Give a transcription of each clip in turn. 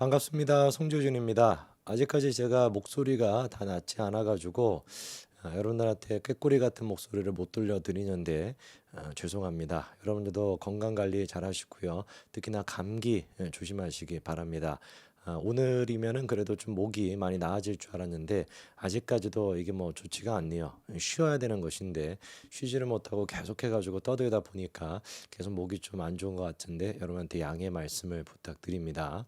반갑습니다. 송재준입니다. 아직까지 제가 목소리가 다 낫지 않아 가지고 여러분들한테 꾀꼬리 같은 목소리를 못 들려드리는데 죄송합니다. 여러분들도 건강 관리 잘 하시고요. 특히나 감기 조심하시기 바랍니다. 오늘이면은 그래도 좀 목이 많이 나아질 줄 알았는데 아직까지도 이게 뭐 좋지가 않네요. 쉬어야 되는 것인데 쉬지를 못하고 계속해 가지고 떠들다 보니까 계속 목이 좀 안 좋은 것 같은데 여러분한테 양해 말씀을 부탁드립니다.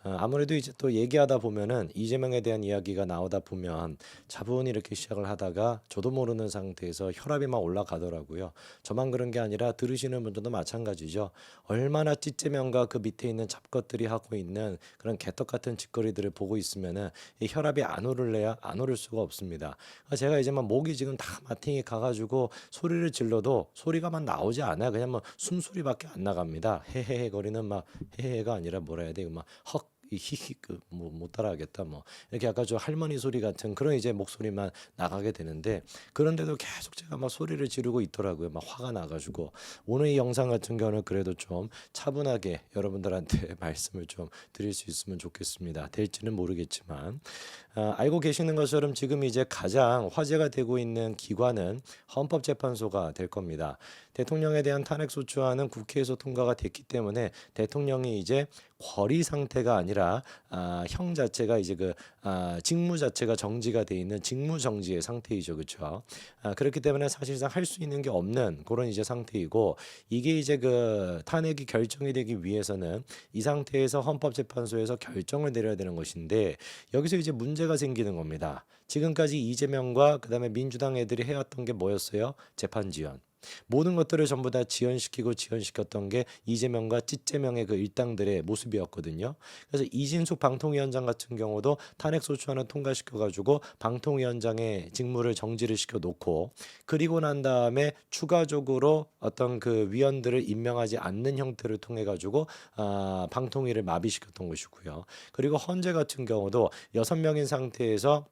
아무래도 이제 또 얘기하다 보면은 이재명에 대한 이야기가 나오다 보면 차분히 이렇게 시작을 하다가 저도 모르는 상태에서 혈압이 막 올라가더라고요. 저만 그런 게 아니라 들으시는 분들도 마찬가지죠. 얼마나 찌재명과 그 밑에 있는 잡것들이 하고 있는 그런 개떡 같은 짓거리들을 보고 있으면은 이 혈압이 안 오를래야 안 오를 수가 없습니다. 제가 이제 막 목이 지금 다 마팅이 가가지고 소리를 질러도 소리가 막 나오지 않아요. 그냥 뭐 숨소리밖에 안 나갑니다. 헤헤헤 거리는 막 헤헤가 아니라 뭐라 해야 돼? 막헉 이 히히 그뭐못 따라하겠다 뭐 이렇게 약간 좀 할머니 소리 같은 그런 이제 목소리만 나가게 되는데 그런데도 계속 제가 막 소리를 지르고 있더라고요. 막 화가 나가지고 오늘 이 영상 같은 경우는 그래도 좀 차분하게 여러분들한테 말씀을 좀 드릴 수 있으면 좋겠습니다. 될지는 모르겠지만 알고 계시는 것처럼 지금 이제 가장 화제가 되고 있는 기관은 헌법재판소가 될 겁니다. 대통령에 대한 탄핵소추안은 국회에서 통과가 됐기 때문에 대통령이 이제 권리 상태가 아니라 형 자체가 이제 직무 자체가 정지가 돼 있는 직무 정지의 상태이죠, 그렇죠? 그렇기 때문에 사실상 할 수 있는 게 없는 그런 이제 상태이고 이게 이제 그 탄핵이 결정이 되기 위해서는 이 상태에서 헌법재판소에서 결정을 내려야 되는 것인데 여기서 이제 문제가 생기는 겁니다. 지금까지 이재명과 그다음에 민주당 애들이 해왔던 게 뭐였어요? 재판 지연. 모든 것들을 전부 다 지연시켰던 게 이재명과 찌재명의 그 일당들의 모습이었거든요. 그래서 이진숙 방통위원장 같은 경우도 탄핵소추안을 통과시켜가지고 방통위원장의 직무를 정지를 시켜놓고 그리고 난 다음에 추가적으로 어떤 그 위원들을 임명하지 않는 형태를 통해 가지고 방통위를 마비시켰던 것이고요. 그리고 헌재 같은 경우도 6명인 상태에서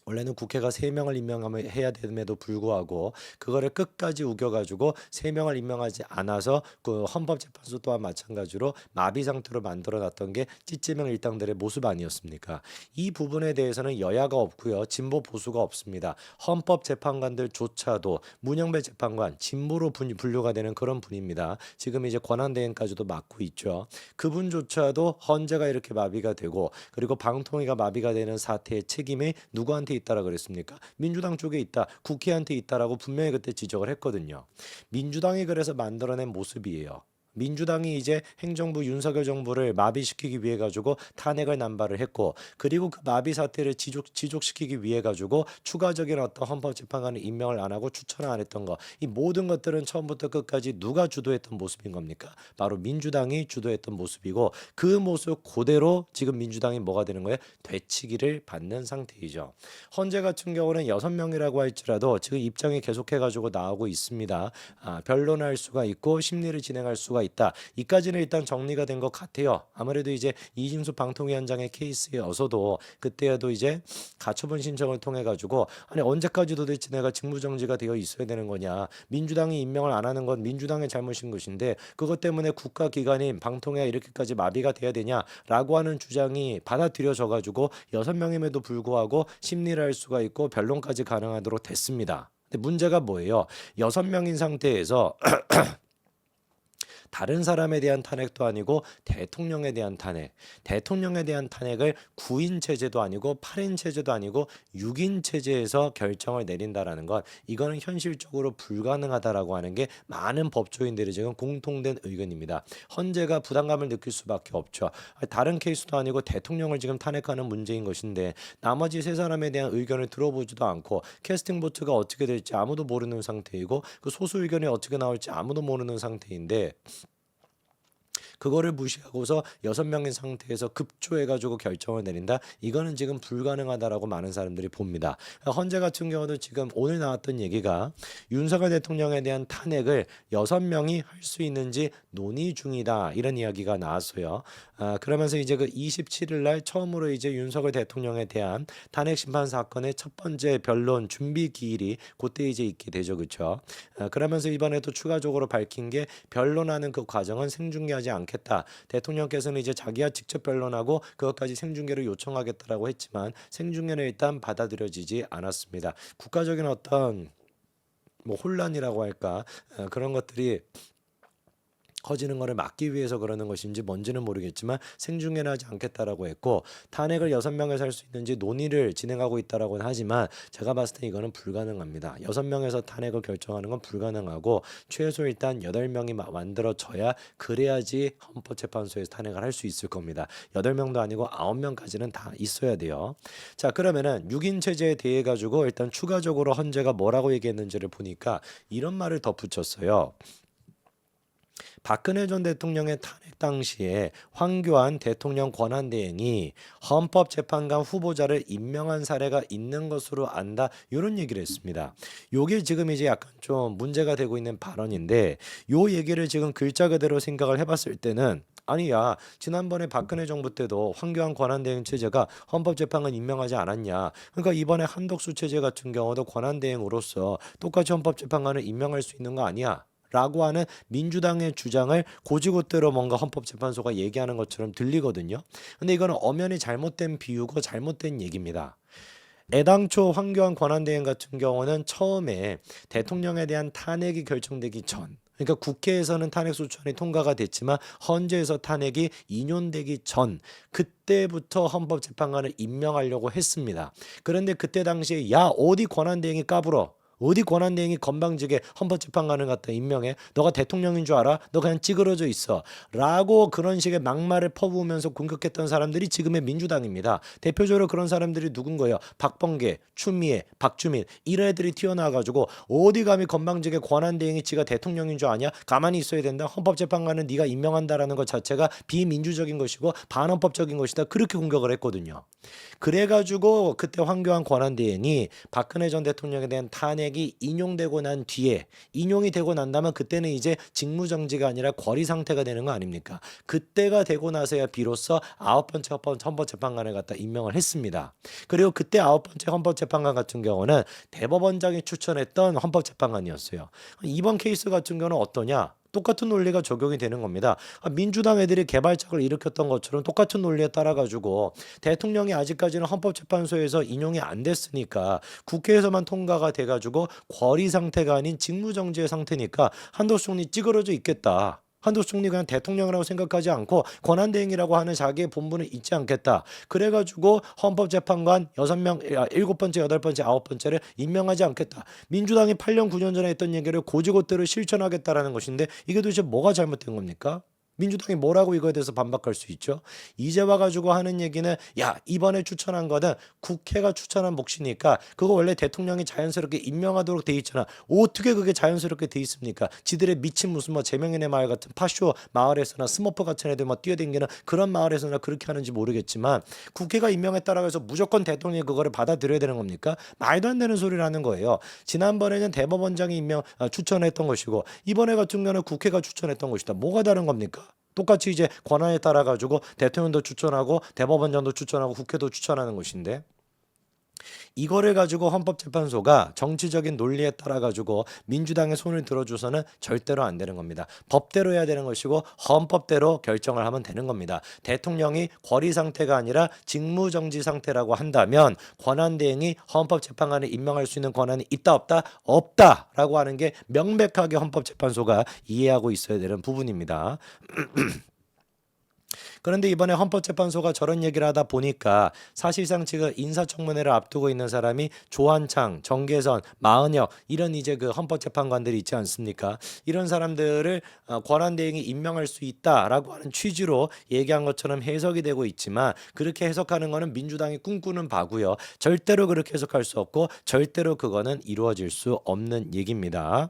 원래는 국회가 3명을 임명해야 됨에도 불구하고 그거를 끝까지 우겨가지고 3명을 임명하지 않아서 그 헌법재판소 또한 마찬가지로 마비 상태로 만들어놨던 게 찌찌명 일당들의 모습 아니었습니까? 이 부분에 대해서는 여야가 없고요. 진보 보수가 없습니다. 헌법재판관들조차도 문영배 재판관 진보로 분류가 되는 그런 분입니다. 지금 이제 권한대행까지도 맡고 있죠. 그분조차도 헌재가 이렇게 마비가 되고 그리고 방통위가 마비가 되는 사태의 책임이 누구한테 있다라 그랬습니까? 민주당 쪽에 있다. 국회한테 있다라고 분명히 그때 지적을 했거든요. 민주당이 그래서 만들어낸 모습이에요. 민주당이 이제 행정부 윤석열 정부를 마비시키기 위해 가지고 탄핵을 남발을 했고 그리고 그 마비 사태를 지속시키기 위해 가지고 추가적인 어떤 헌법재판관을 임명을 안 하고 추천을 안 했던 거 이 모든 것들은 처음부터 끝까지 누가 주도했던 모습인 겁니까? 바로 민주당이 주도했던 모습이고 그 모습 그대로 지금 민주당이 뭐가 되는 거예요? 되치기를 받는 상태이죠. 헌재 같은 경우는 6명이라고 할지라도 지금 입장이 계속해 가지고 나오고 있습니다. 변론할 수가 있고 심리를 진행할 수가 있다. 이까지는 일단 정리가 된 것 같아요. 아무래도 이제 이진수 방통위원장의 케이스여서도 그때에도 이제 가처분 신청을 통해 가지고 아니 언제까지 도대체 내가 직무정지가 되어 있어야 되는 거냐. 민주당이 임명을 안 하는 건 민주당의 잘못인 것인데 그것 때문에 국가기관인 방통위가 이렇게까지 마비가 돼야 되냐라고 하는 주장이 받아들여져 가지고 6명임에도 불구하고 심리를 할 수가 있고 변론까지 가능하도록 됐습니다. 근데 문제가 뭐예요? 6명인 상태에서 다른 사람에 대한 탄핵도 아니고 대통령에 대한 탄핵. 대통령에 대한 탄핵을 9인 체제도 아니고 8인 체제도 아니고 6인 체제에서 결정을 내린다라는 건 이거는 현실적으로 불가능하다라고 하는 게 많은 법조인들이 지금 공통된 의견입니다. 헌재가 부담감을 느낄 수밖에 없죠. 다른 케이스도 아니고 대통령을 지금 탄핵하는 문제인 것인데 나머지 세 사람에 대한 의견을 들어보지도 않고 캐스팅 보트가 어떻게 될지 아무도 모르는 상태이고 그 소수 의견이 어떻게 나올지 아무도 모르는 상태인데 그거를 무시하고서 6명인 상태에서 급조해가지고 결정을 내린다. 이거는 지금 불가능하다라고 많은 사람들이 봅니다. 헌재 같은 경우도 지금 오늘 나왔던 얘기가 윤석열 대통령에 대한 탄핵을 6명이 할 수 있는지 논의 중이다. 이런 이야기가 나왔어요. 그러면서 이제 그 27일 날 처음으로 이제 윤석열 대통령에 대한 탄핵 심판 사건의 첫 번째 변론 준비 기일이 그때 이제 있게 되죠. 그렇죠? 그러면서 이번에 또 추가적으로 밝힌 게 변론하는 그 과정은 생중계하지 않겠다. 않겠다. 대통령께서는 이제 자기가 직접 변론하고 그것까지 생중계를 요청하겠다라고 했지만 생중계는 일단 받아들여지지 않았습니다. 국가적인 어떤 뭐 혼란이라고 할까 그런 것들이 커지는 것을 막기 위해서 그러는 것인지 뭔지는 모르겠지만 생중계는 하지 않겠다라고 했고 탄핵을 6명에서 할 수 있는지 논의를 진행하고 있다라고는 하지만 제가 봤을 때 이거는 불가능합니다. 6명에서 탄핵을 결정하는 건 불가능하고 최소 일단 8명이 만들어져야 그래야지 헌법재판소에서 탄핵을 할 수 있을 겁니다. 8명도 아니고 9명까지는 다 있어야 돼요. 자, 그러면은 6인 체제에 대해 가지고 일단 추가적으로 헌재가 뭐라고 얘기했는지를 보니까 이런 말을 덧붙였어요. 박근혜 전 대통령의 탄핵 당시에 황교안 대통령 권한대행이 헌법재판관 후보자를 임명한 사례가 있는 것으로 안다. 이런 얘기를 했습니다. 요게 지금 이제 약간 좀 문제가 되고 있는 발언인데 요 얘기를 지금 글자 그대로 생각을 해봤을 때는 아니야 지난번에 박근혜 정부 때도 황교안 권한대행 체제가 헌법재판관 임명하지 않았냐. 그러니까 이번에 한덕수 체제 같은 경우도 권한대행으로서 똑같이 헌법재판관을 임명할 수 있는 거 아니야. 라고 하는 민주당의 주장을 고지고대로 뭔가 헌법재판소가 얘기하는 것처럼 들리거든요. 근데 이거는 엄연히 잘못된 비유고 잘못된 얘기입니다. 애당초 황교안 권한대행 같은 경우는 처음에 대통령에 대한 탄핵이 결정되기 전 그러니까 국회에서는 탄핵소추안이 통과가 됐지만 헌재에서 탄핵이 인용되기 전 그때부터 헌법재판관을 임명하려고 했습니다. 그런데 그때 당시에 야 어디 권한대행이 까불어 어디 권한대행이 건방지게 헌법재판관을 갖다 임명해? 너가 대통령인 줄 알아? 너 그냥 찌그러져 있어. 라고 그런 식의 막말을 퍼부으면서 공격했던 사람들이 지금의 민주당입니다. 대표적으로 그런 사람들이 누군 거예요? 박범계, 추미애, 박주민 이런 애들이 튀어나와가지고 어디 감히 건방지게 권한대행이 지가 대통령인 줄 아냐? 가만히 있어야 된다. 헌법재판관은 네가 임명한다라는 것 자체가 비민주적인 것이고 반헌법적인 것이다. 그렇게 공격을 했거든요. 그래가지고 그때 황교안 권한대행이 박근혜 전 대통령에 대한 탄핵이 인용되고 난 뒤에 인용이 되고 난다면 그때는 이제 직무정지가 아니라 거리 상태가 되는 거 아닙니까? 그때가 되고 나서야 비로소 9번째 헌법재판관을 갖다 임명을 했습니다. 그리고 그때 9번째 헌법재판관 같은 경우는 대법원장이 추천했던 헌법재판관이었어요. 이번 케이스 같은 경우는 어떠냐? 똑같은 논리가 적용이 되는 겁니다. 민주당 애들이 개발작을 일으켰던 것처럼 똑같은 논리에 따라 가지고 대통령이 아직까지는 헌법재판소에서 인용이 안 됐으니까 국회에서만 통과가 돼 가지고 거리 상태가 아닌 직무정지의 상태니까 한덕수 총리 찌그러져 있겠다. 한덕수 총리 그냥 대통령이라고 생각하지 않고 권한대행이라고 하는 자기의 본분을 잊지 않겠다. 그래가지고 헌법재판관 6명, 7번째, 8번째, 9번째를 임명하지 않겠다. 민주당이 8년, 9년 전에 했던 얘기를 고지고대로 실천하겠다라는 것인데 이게 도대체 뭐가 잘못된 겁니까? 민주당이 뭐라고 이거에 대해서 반박할 수 있죠? 이제 와가지고 하는 얘기는 야 이번에 추천한 거는 국회가 추천한 몫이니까 그거 원래 대통령이 자연스럽게 임명하도록 돼 있잖아. 어떻게 그게 자연스럽게 돼 있습니까? 지들의 미친 무슨 뭐 재명인의 마을 같은 파쇼 마을에서나 스머프 같은 애들 뭐 뛰어댕기는 그런 마을에서나 그렇게 하는지 모르겠지만 국회가 임명했다라고 해서 무조건 대통령이 그거를 받아들여야 되는 겁니까? 말도 안 되는 소리를 하는 거예요. 지난번에는 대법원장이 추천했던 것이고 이번에 같은 경우는 국회가 추천했던 것이다. 뭐가 다른 겁니까? 똑같이 이제 권한에 따라 가지고 대통령도 추천하고 대법원장도 추천하고 국회도 추천하는 것인데 이거를 가지고 헌법재판소가 정치적인 논리에 따라 가지고 민주당의 손을 들어줘서는 절대로 안 되는 겁니다. 법대로 해야 되는 것이고 헌법대로 결정을 하면 되는 겁니다. 대통령이 거리 상태가 아니라 직무정지 상태라고 한다면 권한대행이 헌법재판관을 임명할 수 있는 권한이 있다 없다? 없다라고 하는 게 명백하게 헌법재판소가 이해하고 있어야 되는 부분입니다. 그런데 이번에 헌법재판소가 저런 얘기를 하다 보니까 사실상 지금 인사청문회를 앞두고 있는 사람이 조한창, 정계선, 마은혁 이런 이제 그 헌법재판관들이 있지 않습니까? 이런 사람들을 권한대행이 임명할 수 있다라고 하는 취지로 얘기한 것처럼 해석이 되고 있지만 그렇게 해석하는 거는 민주당이 꿈꾸는 바고요. 절대로 그렇게 해석할 수 없고 절대로 그거는 이루어질 수 없는 얘기입니다.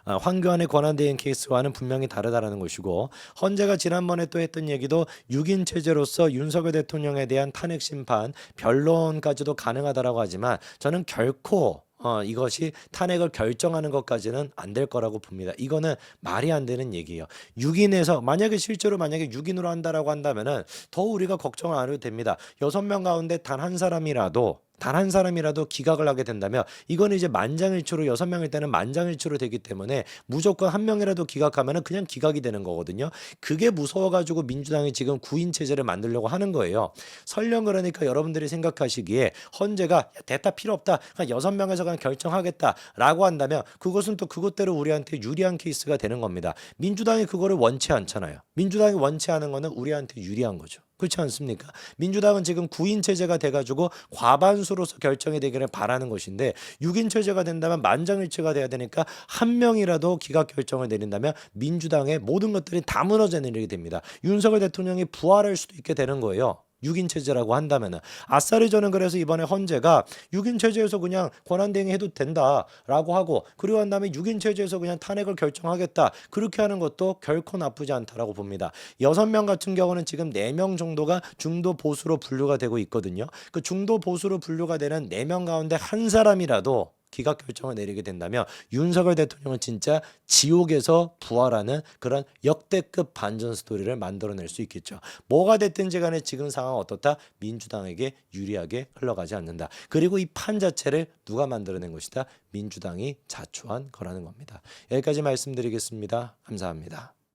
황교안의 권한대행 케이스와는 분명히 다르다라는 것이고 헌재가 지난번에 또 했던 얘기도 6인 체제로서 윤석열 대통령에 대한 탄핵 심판 변론까지도 가능하다라고 하지만 저는 결코 이것이 탄핵을 결정하는 것까지는 안 될 거라고 봅니다. 이거는 말이 안 되는 얘기예요. 6인에서 만약에 실제로 6인으로 한다라고 한다면은 더 우리가 걱정 안 해도 됩니다. 6명 가운데 단 한 사람이라도 단 한 사람이라도 기각을 하게 된다면 이거는 이제 만장일치로 6명일 때는 만장일치로 되기 때문에 무조건 한 명이라도 기각하면은 그냥 기각이 되는 거거든요. 그게 무서워가지고 민주당이 지금 9인 체제를 만들려고 하는 거예요. 설령 그러니까 여러분들이 생각하시기에 헌재가 대타 필요 없다. 그냥 6명에서 그냥 결정하겠다라고 한다면 그것은 또 그것대로 우리한테 유리한 케이스가 되는 겁니다. 민주당이 그거를 원치 않잖아요. 민주당이 원치 않은 거는 우리한테 유리한 거죠. 그렇지 않습니까? 민주당은 지금 9인 체제가 돼가지고 과반수로서 결정이 되기를 바라는 것인데 6인 체제가 된다면 만장일치가 돼야 되니까 한 명이라도 기각 결정을 내린다면 민주당의 모든 것들이 다 무너져 내리게 됩니다. 윤석열 대통령이 부활할 수도 있게 되는 거예요. 6인 체제라고 한다면은 아싸리 저는 그래서 이번에 헌재가 6인 체제에서 그냥 권한대행 해도 된다라고 하고 그리고 한 다음에 6인 체제에서 그냥 탄핵을 결정하겠다 그렇게 하는 것도 결코 나쁘지 않다라고 봅니다. 6명 같은 경우는 지금 4명 정도가 중도 보수로 분류가 되고 있거든요. 그 중도 보수로 분류가 되는 4명 가운데 한 사람이라도 기각 결정을 내리게 된다면 윤석열 대통령은 진짜 지옥에서 부활하는 그런 역대급 반전 스토리를 만들어낼 수 있겠죠. 뭐가 됐든지 간에 지금 상황 어떻다? 민주당에게 유리하게 흘러가지 않는다. 그리고 이 판 자체를 누가 만들어낸 것이다? 민주당이 자초한 거라는 겁니다. 여기까지 말씀드리겠습니다. 감사합니다.